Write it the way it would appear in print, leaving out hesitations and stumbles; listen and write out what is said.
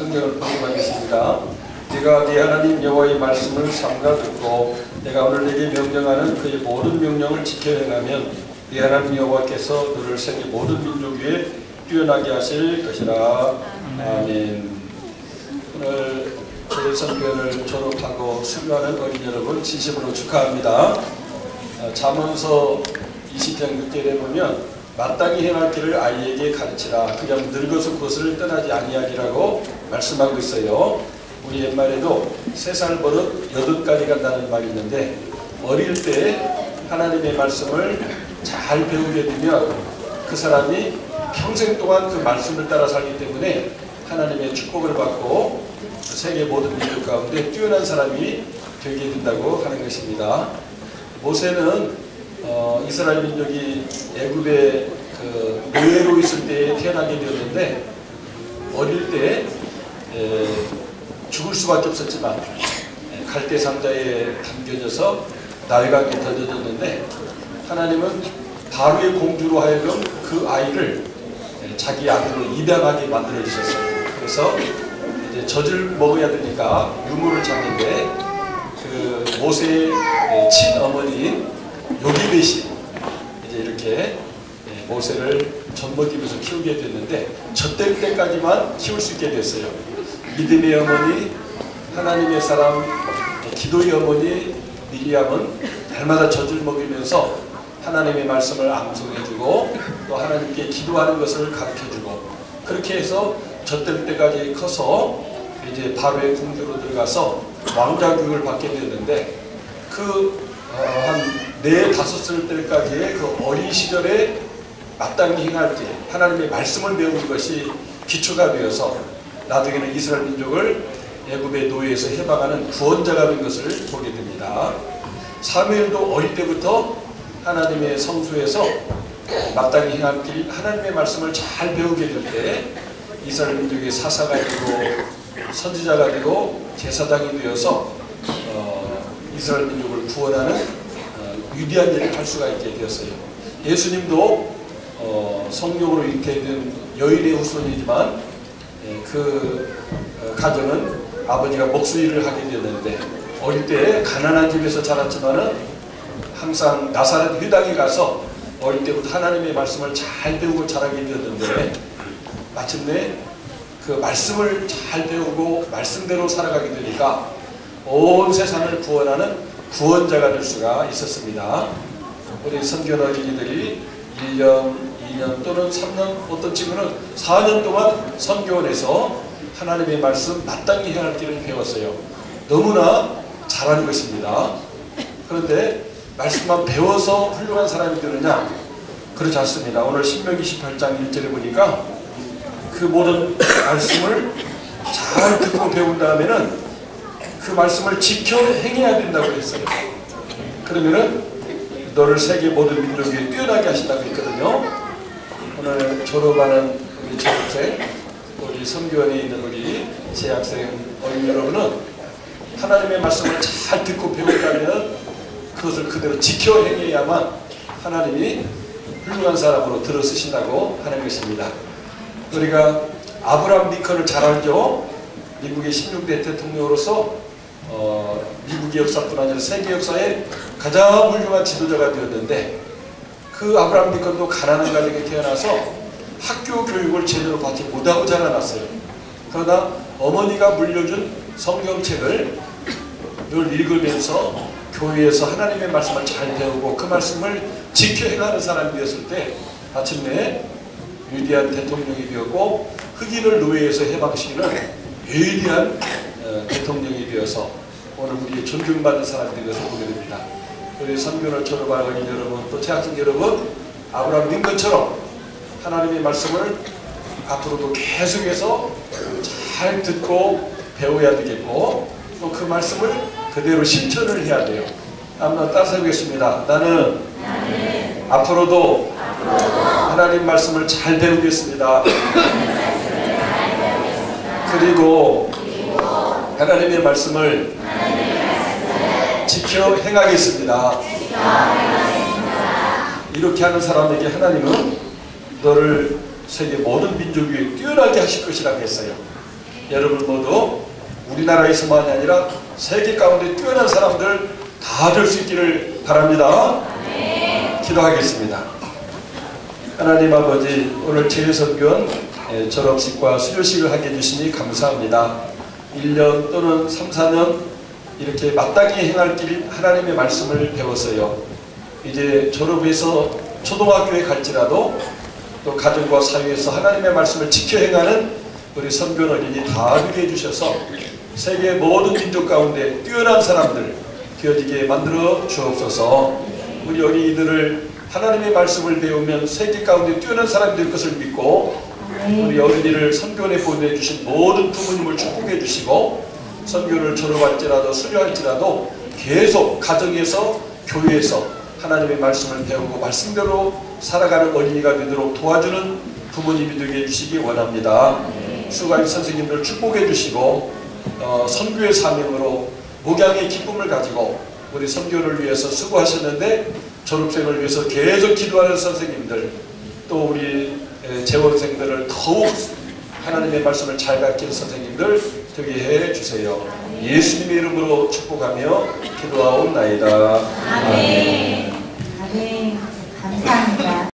성경을 복음하겠습니다. 내가 네 하나님 여호와의 말씀을 삼가 듣고 내가 오늘 내게 명령하는 그의 모든 명령을 지켜 행하면 네 하나님 여호와께서 너를 세계 모든 민족 위에 뛰어나게 하실 것이라. 아멘. 오늘 제 선교를 졸업하고 수료하는 어린 여러분 진심으로 축하합니다. 잠언서 20장 6절에 보면 마땅히 행할 길을 아이에게 가르치라. 그냥 늙어서 그것을 떠나지 아니하기라고 말씀하고 있어요. 우리 옛말에도 3살 버릇 8가지 간다는 말이 있는데, 어릴 때 하나님의 말씀을 잘 배우게 되면 그 사람이 평생 동안 그 말씀을 따라 살기 때문에 하나님의 축복을 받고 세계 모든 민족 가운데 뛰어난 사람이 되게 된다고 하는 것입니다. 모세는 이스라엘 민족이 애굽의 그 노예로 있을 때 태어나게 되었는데, 어릴 때 죽을 수밖에 없었지만 갈대 상자에 담겨져서 나일강에 던져졌는데, 하나님은 바로의 공주로 하여금 그 아이를 자기 아들로 입양하게 만들어 주셨어요. 그래서 이제 젖을 먹어야 되니까 유모를 찾는데, 그 모세의 친어머니인 요기벳이 이제 이렇게 모세를 젖먹이면서 키우게 됐는데, 젖될 때까지만 키울 수 있게 됐어요. 믿음의 어머니, 하나님의 사람, 기도의 어머니 미리암은 날마다 젖을 먹이면서 하나님의 말씀을 암송해주고 또 하나님께 기도하는 것을 가르쳐주고, 그렇게 해서 젖될 때까지 커서 이제 바로의 궁주로 들어가서 왕자 교육을 받게 됐는데, 한 4, 5살 때까지의 그 어린 시절에 마땅히 행할 때 하나님의 말씀을 배우는 것이 기초가 되어서 나중에는 이스라엘 민족을 애굽의 노예에서 해방하는 구원자가 된 것을 보게 됩니다. 사무엘도 어릴 때부터 하나님의 성소에서 마땅히 행할 길 하나님의 말씀을 잘 배우게 될 때 이스라엘 민족의 사사가 되고 선지자가 되고 제사장이 되어서 이스라엘 민족을 구원하는 위대한 일을 할 수가 있게 되었어요. 예수님도 성령으로 잉태된 여인의 후손이지만 그 가정은 아버지가 목수일을 하게 되었는데, 어릴 때 가난한 집에서 자랐지만은 항상 나사렛 회당에 가서 어릴 때부터 하나님의 말씀을 잘 배우고 자라게 되었는데, 마침내 그 말씀을 잘 배우고 말씀대로 살아가게 되니까 온 세상을 구원하는 구원자가 될 수가 있었습니다. 우리 선교 어린이들이 1년, 2년 또는 3년, 어떤 친구는 4년 동안 선교원에서 하나님의 말씀 마땅히 행할 길을 배웠어요. 너무나 잘하는 것입니다. 그런데 말씀만 배워서 훌륭한 사람이 되느냐? 그렇지 않습니다. 오늘 신명기 18장 1절에 보니까 그 모든 말씀을 잘 듣고 배운 다음에는 그 말씀을 지켜 행해야 된다고 했어요. 그러면은 너를 세계 모든 민족 위에 뛰어나게 하신다고 했거든요. 오늘 졸업하는 우리 재학생, 우리 선교원에 있는 우리 재학생 어린 여러분은 하나님의 말씀을 잘 듣고 배운다면 그것을 그대로 지켜 행해야만 하나님이 훌륭한 사람으로 들어 쓰신다고 하는 것입니다. 우리가 아브라함 링컨을 잘 알죠. 미국의 16대 대통령으로서 미국의 역사뿐 아니라 세계 역사에 가장 훌륭한 지도자가 되었는데, 그 아브라함 링컨도 가난한 가정에 태어나서 학교 교육을 제대로 받지 못하고 자라났어요. 그러나 어머니가 물려준 성경책을 늘 읽으면서 교회에서 하나님의 말씀을 잘 배우고 그 말씀을 지켜 행하는 사람이 되었을 때 마침내 위대한 대통령이 되었고 흑인을 노예에서 해방시키는 위대한 대통령이 되어서 오늘 우리의 존경받는 사람이 된 것을 보게 됩니다. 우리 선교를 졸업한 어린 여러분, 또 재학생 여러분, 아브라함 링컨처럼 하나님의 말씀을 앞으로도 계속해서 잘 듣고 배워야 되겠고, 또 그 말씀을 그대로 실천을 해야 돼요. 한번 따라서 해보겠습니다. 나는 앞으로도 하나님 말씀을 잘 배우겠습니다. 그리고 하나님의 말씀을 지켜 행하겠습니다. 이렇게 하는 사람에게 하나님은 너를 세계 모든 민족 위에 뛰어나게 하실 것이라고 했어요. 여러분 모두 우리나라에서만이 아니라 세계 가운데 뛰어난 사람들 다 될 수 있기를 바랍니다. 기도하겠습니다. 하나님 아버지, 오늘 제일선교원 졸업식과 수료식을 하게 해주시니 감사합니다. 1년 또는 3, 4년 이렇게 마땅히 행할 길 하나님의 말씀을 배웠어요. 이제 졸업해서 초등학교에 갈지라도 또 가정과 사회에서 하나님의 말씀을 지켜 행하는 우리 선교원 어린이 다 되게 해주셔서 세계 모든 민족 가운데 뛰어난 사람들 되어지게 만들어 주옵소서. 우리 어린이들을 하나님의 말씀을 배우면 세계 가운데 뛰어난 사람이 될 것을 믿고, 우리 어린이를 선교원에 보내주신 모든 부모님을 축복해 주시고, 선교를 졸업할지라도 수료할지라도 계속 가정에서 교회에서 하나님의 말씀을 배우고 말씀대로 살아가는 어린이가 되도록 도와주는 부모님이 되게 해주시기 원합니다. 수고하신 선생님들 축복해 주시고, 선교의 사명으로 목양의 기쁨을 가지고 우리 선교를 위해서 수고하셨는데 졸업생을 위해서 계속 기도하는 선생님들, 또 우리 재원생들을 더욱 하나님의 말씀을 잘 가르치는 선생님들 되게 해주세요. 예수님의 이름으로 축복하며 기도하옵나이다. 아멘.